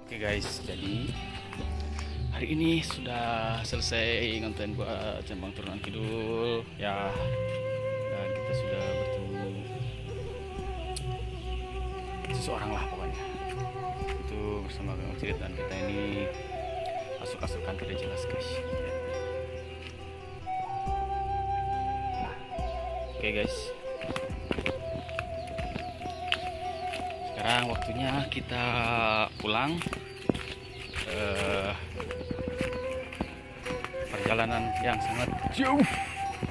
Oke guys, jadi hari ini sudah selesai konten buat Jambang Turunan Kidul ya, dan kita sudah bertemu seseorang lah pokoknya. Itu bersama Kang Cirit dan kita ini masuk-masukan tidak jelas guys. Oke guys, sekarang waktunya kita pulang. Perjalanan yang sangat jauh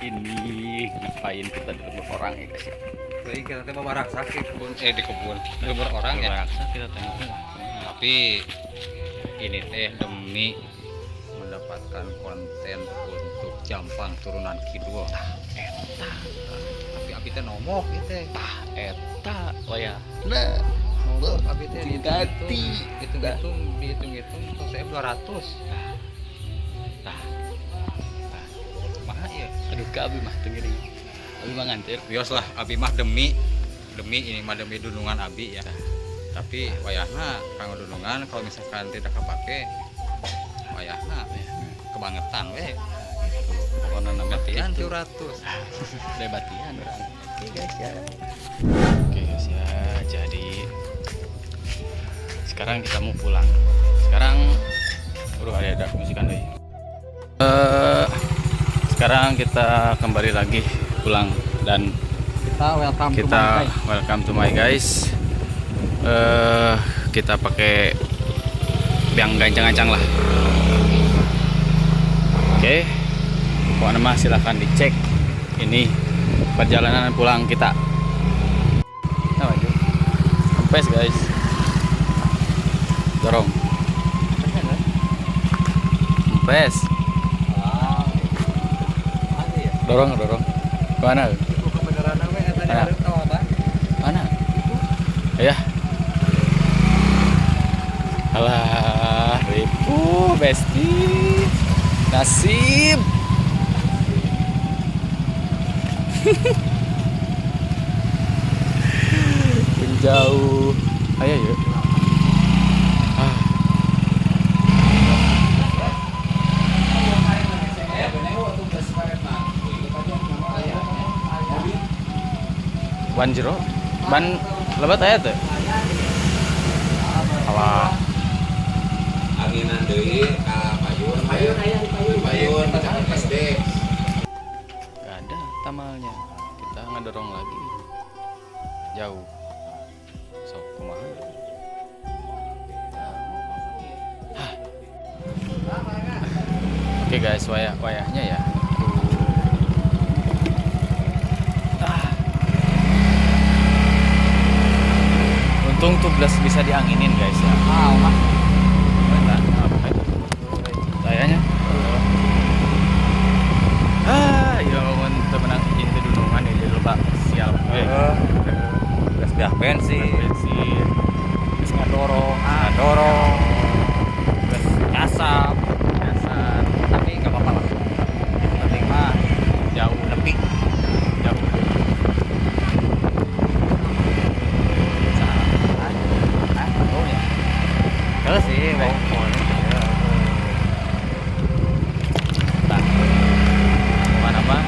ini, ngapain kita di rumah orang ya guys ya. Jadi kita teh bawa raksa di kebun di rumah orang ya. Raksa kita tengok. Tapi ini teh demi mendapatkan konten untuk Jampang Turunan Kidul. Eta, Abi teh nomoh gitu. eta, waya. Nomoh abi teh Hati. dihitung-hitung saya 200. Mah ya. Aduh, ke abi mah tengering. Abi mah nganter. Bios lah abi mah demi ini mah demi dunungan abi ya. Tapi wayahna kang dunungan kalau misalkan tidak kepake wayahna kebangetan we. Pokoknya nama Batian itu 200. debatian orang. Oke guys ya. Oke guys ya, jadi sekarang kita mau pulang. Sekarang ada musikan deh. Sekarang kita kembali lagi pulang dan kita welcome to my guys. Kita pakai yang gancang-gancang lah. Oke, pokoknya mah silahkan dicek ini perjalanan pulang kita. Nah, maju. Kempes guys, dorong. Kempes. Dorong. Mana? Mana? Ya. Alah, ribu besti. Nasib. Menjauh. Ayo yuk. Ban jero, ban lebat aya teh. Alah. Anginan deui ka Payun ka SD. Gak ada tamalnya. Kita ngedorong lagi. Jauh. Sok kumaha. Oke guys, wayahnya ya. Untung tuh belas bisa dianginin guys ya. Kayaknya. Ya untuk menang izin ke dunungan ya jadi lupa sial. Gas biak bensin. Bensin. Gas ngadorong. Gas nyasap. Tapi nggak apa-apa lah. Penting mah Jauh lebih jauh. terus sih Nah, mana mah?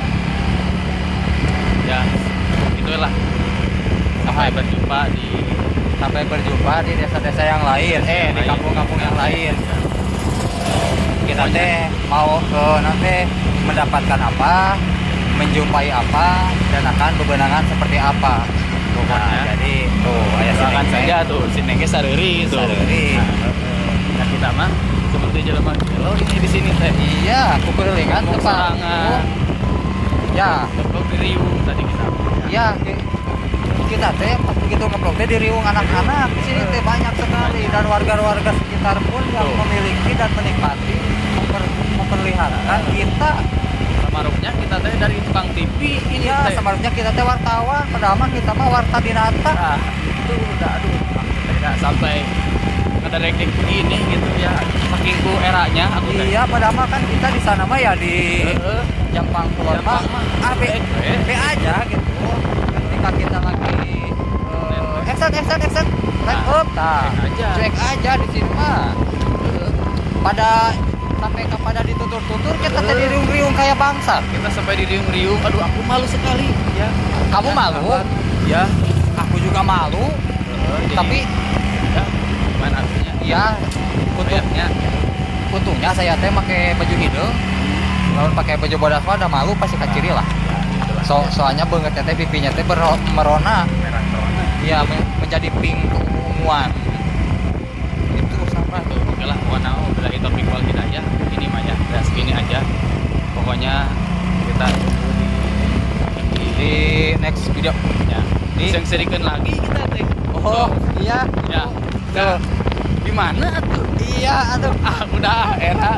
Ya, itulah. Sampai berjumpa di desa-desa yang lain, di kampung-kampung yang lain. Kita teh mau ke nanti mendapatkan apa, menjumpai apa, dan akan bebenangan seperti apa. Nah, Jadi tuh ayah doakan saja tuh si Nengke sareri itu. Nah, kita mah seperti jelema lo ini di sini teh. Iya, aku kelilingan Kampung tempat. Sarangan. Ya, Ngeblok di Riung tadi kita. ya kita teh pas begitu ngeblok teh di riung anak-anak di sini teh banyak sekali dan warga-warga sekitar pun yang memiliki dan menikmati memperlihatkan kita. Samarupnya kita teh dari tukang TV ini Ya, teh. sebenarnya kita teh wartawan, padahal mah kita mah warta dinata. Nah, itu udah aduh tidak sampai ada ranking begini gitu ya, saking ku eranya aku teh. Iya, padahal mah kan kita di sana mah ya di Heeh. Jampang Kulon mah Jampang mah B aja gitu. Ketika kita lagi action. Right up, nah. Cuek aja. Cuek aja di sini mah. Pada sampai kepada ditutur-tutur kita tadi riung-riung kayak bangsa. Kita sampai di riung-riung. Aduh, aku malu sekali. Ya. Kamu malu? Ya. Aku juga malu. Jadi, Tapi ya, gimana artinya? ya untungnya saya teh pakai baju hidung. Lalu pakai baju bodas mah ada malu pasti kaciri lah. Soalnya banget teh pipinya teh merona. Merah corona. Iya, menjadi pink keunguan. Itu sama Tuh, oke lah, warna udah topik wal kita aja. Ini mah ya, udah segini aja. Pokoknya kita di next video. ya. Di- Sering-seringkan lagi kita teh. Oh, iya. Ya. Nah, di mana tuh? Iya, aduh. Udah era.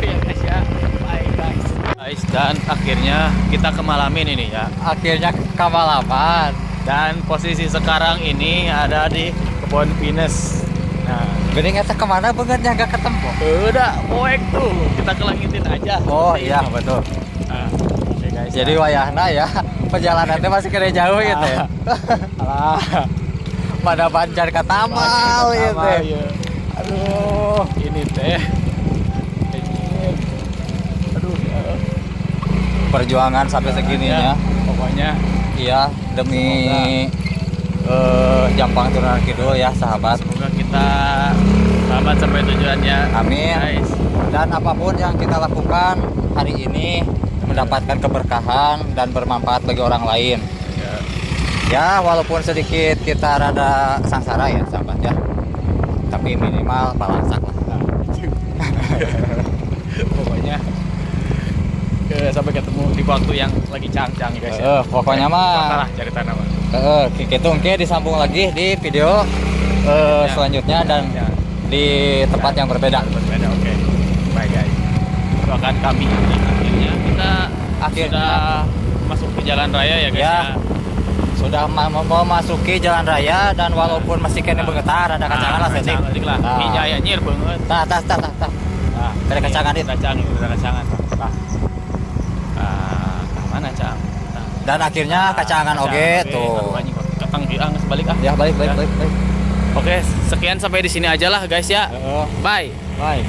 Ya guys ya. Bye guys. Guys, dan akhirnya kita kemalamin ini ya. Akhirnya kamalaman. Dan posisi sekarang ini ada di Kebon Pinus. Nah, Gini ngeta kemana bangetnya gak ketemu. udah poek tuh. Kita kelangitin aja. Oh iya betul. Nah, oke guys. Jadi wayahna ya perjalanannya masih kena jauh gitu ya. Alah. Pada banjar ke Tamal gitu. Ya. Aduh, ini teh. Aduh, ya. Perjuangan sampai segininya. Pokoknya Iya demi Jampang Turunan Kidul ya sahabat. semoga kita selamat sampai tujuannya. Amin. Guys. Dan apapun yang kita lakukan hari ini mendapatkan keberkahan dan bermanfaat bagi orang lain. Ya. Ya walaupun sedikit kita rada sangsara ya sahabat ya. Tapi minimal balangsak lah. Pokoknya sampai ketemu di waktu yang lagi cang-cang guys ya. Pokoknya mah Salah cari tanah mah. kita mungkin disambung lagi di video selanjutnya dan Ya. di tempat yang berbeda. Berbeda, oke. Bye guys. Doakan kami. Akhirnya kita Akhirnya. sudah masuk ke jalan raya ya guys Ya. ya. Sudah memasuki jalan raya dan walaupun masih kena bengetar ada kacangan lah setting. lah. Nah. Ini jaya nyir banget. Nah, tas. Nah, Ada kacangan, Dit. Kacang, ada kacangan. Nah. Mana cang? Nah. Dan akhirnya kacangan oge tuh. Ketang biang sebalik ah. Ya balik. Oke, sekian sampai di sini aja lah guys ya. Bye. Bye.